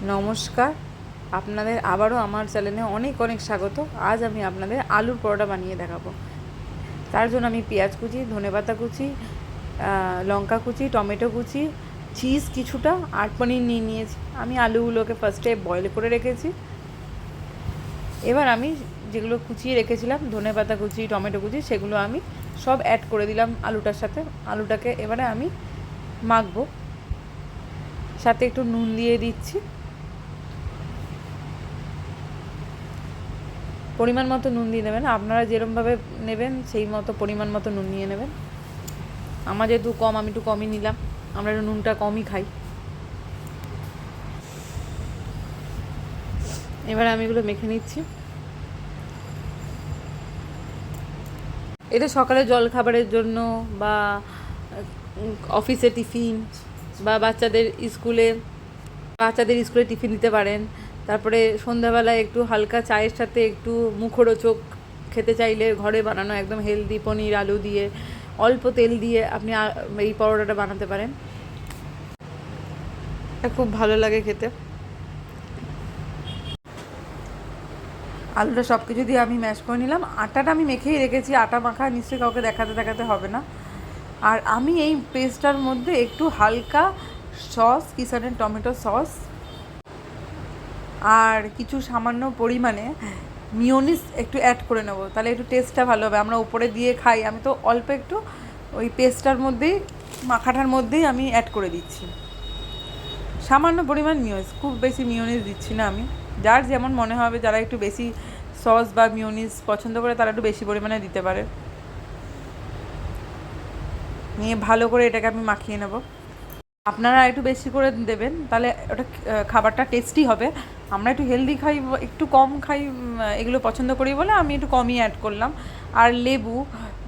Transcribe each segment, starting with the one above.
নমস্কার, আপনাদের আবারও আমার চ্যানেলে অনেক অনেক স্বাগত। আজ আমি আপনাদের আলুর পরোটা বানিয়ে দেখাবো। তার জন্য আমি পেঁয়াজ কুচি, ধনেপাতা কুচি, লঙ্কা কুচি, টমেটো কুচি, চিজ কিছুটা আর পনির নিয়ে নিয়েছি। আমি আলুগুলোকে ফার্স্টে বয়েল করে রেখেছি। এবার আমি যেগুলো কুচিয়ে রেখেছিলাম, ধনেপাতা কুচি, টমেটো কুচি, সেগুলো আমি সব অ্যাড করে দিলাম আলুটার সাথে। আলুটাকে এবারে আমি মাখবো, সাথে একটু নুন দিয়ে দিচ্ছি। পরিমাণ মতো নুন দিয়ে দেবেন, আপনারা যেরকমভাবে নেবেন সেই মতো পরিমাণ মতো নুন নিয়ে নেবেন। আমার যেহেতু কম, আমি একটু কমই নিলাম, আমরা একটু নুনটা কমই খাই। এবারে আমি এগুলো মেখে নিচ্ছি। এটা সকালে জল খাবারের জন্য বা অফিসে টিফিন বা বাচ্চাদের স্কুলে টিফিন দিতে পারেন। তারপরে সন্ধ্যাবেলায় একটু হালকা চায়ের সাথে একটু মুখরোচক খেতে চাইলে ঘরে বানানো একদম হেলদি পনির আলু দিয়ে অল্প তেল দিয়ে আপনি এই পরোটাটা বানাতে পারেন। এটা খুব ভালো লাগে খেতে। আলুটা সব কিছু দিয়ে আমি ম্যাশ করে নিলাম। আটাটা আমি মেখেই রেখেছি, আটা মাখা নিশ্চয়ই কাউকে দেখাতে হবে না। আর আমি এই পেস্টটার মধ্যে একটু হালকা সস, কিষানের টমেটো সস আর কিছু সামান্য পরিমাণে মিওনিস একটু অ্যাড করে নেবো, তাহলে একটু টেস্টটা ভালো হবে। আমরা উপরে দিয়ে খাই, আমি তো অল্প একটু ওই পেস্টটার মধ্যেই, মাখাটার মধ্যেই আমি অ্যাড করে দিচ্ছি সামান্য পরিমাণ মিওনিস। খুব বেশি মিওনিস দিচ্ছি না আমি, যার যেমন মনে হবে, যারা একটু বেশি সস বা মিওনিস পছন্দ করে তারা একটু বেশি পরিমাণে দিতে পারে। নিয়ে ভালো করে এটাকে আমি মাখিয়ে নেব। আপনারা একটু বেশি করে দেবেন, তাহলে ওটা খাবারটা টেস্টি হবে। আমরা একটু হেলদি খাই, একটু কম খাই, এগুলো পছন্দ করি বলে আমি একটু কমই অ্যাড করলাম। আর লেবু,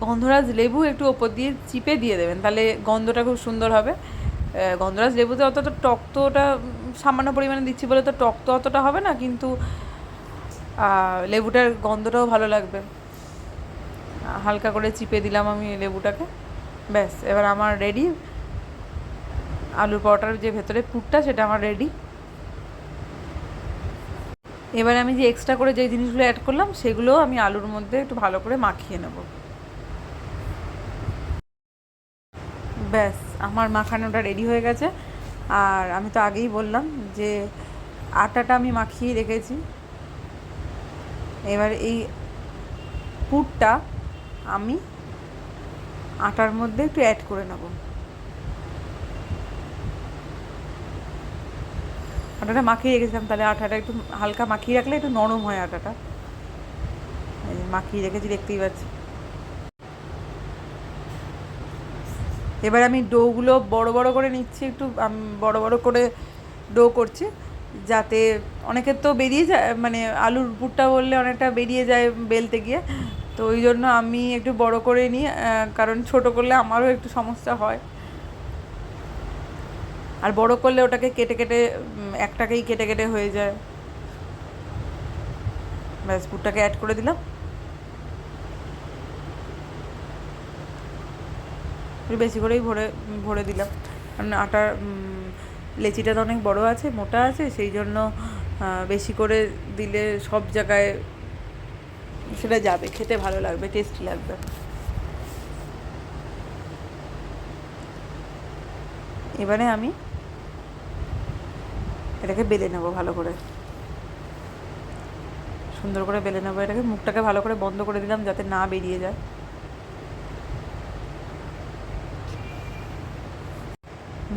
গন্ধরাজ লেবু একটু ওপর দিয়ে চিপে দিয়ে দেবেন, তাহলে গন্ধটা খুব সুন্দর হবে। গন্ধরাজ লেবুতে অতটা টক তো, ওটা সামান্য পরিমাণে দিচ্ছি বলে তো টক তো অতটা হবে না, কিন্তু লেবুটার গন্ধটাও ভালো লাগবে। হালকা করে চিপে দিলাম আমি লেবুটাকে। ব্যাস, এবার আমার রেডি আলুর পরোটার যে ভেতরে পুরটা, সেটা আমার রেডি। এবারে আমি যে এক্সট্রা করে যে জিনিসগুলো অ্যাড করলাম সেগুলোও আমি আলুর মধ্যে একটু ভালো করে মাখিয়ে নেব। ব্যাস, আমার মাখানোটা রেডি হয়ে গেছে। আর আমি তো আগেই বললাম যে আটাটা আমি মাখিয়ে রেখেছি। এবার এই পুরটা আমি আটার মধ্যে একটু অ্যাড করে নেব। আটাটা মাখিয়ে রেখেছিলাম, তাহলে আটাটা একটু হালকা মাখিয়ে রাখলে একটু নরম হয় আটাটা। মাখিয়ে রেখেছি, দেখতেই পাচ্ছি। এবার আমি ডোগুলো বড় বড় করে নিচ্ছি, একটু বড় বড় করে ডো করছি, যাতে অনেকের তো বেরিয়ে যায়, মানে আলুর পুরটা বললে অনেকটা বেরিয়ে যায় বেলতে গিয়ে, তো ওই জন্য আমি একটু বড় করে নিই, কারণ ছোট করলে আমারও একটু সমস্যা হয়। আর বড় করলে ওটাকে কেটে কেটে, একটাকেই কেটে কেটে হয়ে যায়। ব্যাস, পুরটাকে অ্যাড করে দিলাম, একটু বেশি করেই ভরে ভরে দিলাম, কারণ আটার লেচিটা তো অনেক বড় আছে, মোটা আছে, সেই জন্য বেশি করে দিলে সব জায়গায় সেটা যাবে, খেতে ভালো লাগবে, টেস্টি লাগবে। এবারে আমি এটাকে বেলে নেবো ভালো করে, সুন্দর করে বেলে নেবো এটাকে। মুখটাকে ভালো করে বন্ধ করে দিলাম যাতে না বেরিয়ে যায়।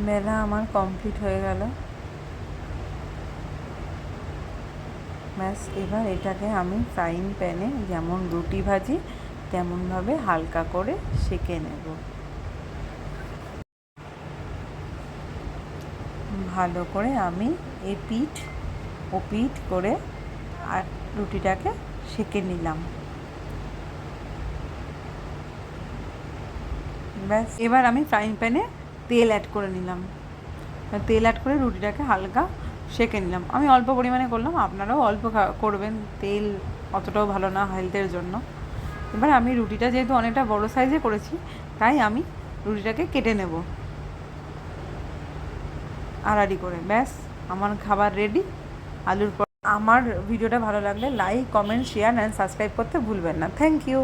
বেলা আমার কমপ্লিট হয়ে গেল। ব্যাস, এবার এটাকে আমি ফ্রাইং প্যানে যেমন রুটি ভাজি তেমনভাবে হালকা করে সেঁকে নেব। ভালো করে আমি এপিঠ ওপিঠ করে আর রুটিটাকে সেঁকে নিলাম। ব্যাস, এবার আমি ফ্রাইং প্যানে তেল অ্যাড করে নিলাম। তেল অ্যাড করে রুটিটাকে হালকা সেঁকে নিলাম। আমি অল্প পরিমাণে করলাম, আপনারাও অল্প করবেন, তেল অতটাও ভালো না হেলথের জন্য। এবার আমি রুটিটা যেহেতু অনেকটা বড় সাইজে করেছি, তাই আমি রুটিটাকে কেটে নেব আড়াআড়ি করে। ব্যাস, আমার খাবার রেডি, আলুর পরোটা। আমার ভিডিওটা ভালো লাগলে like, comment, share and subscribe করতে ভুলবেন না। Thank you.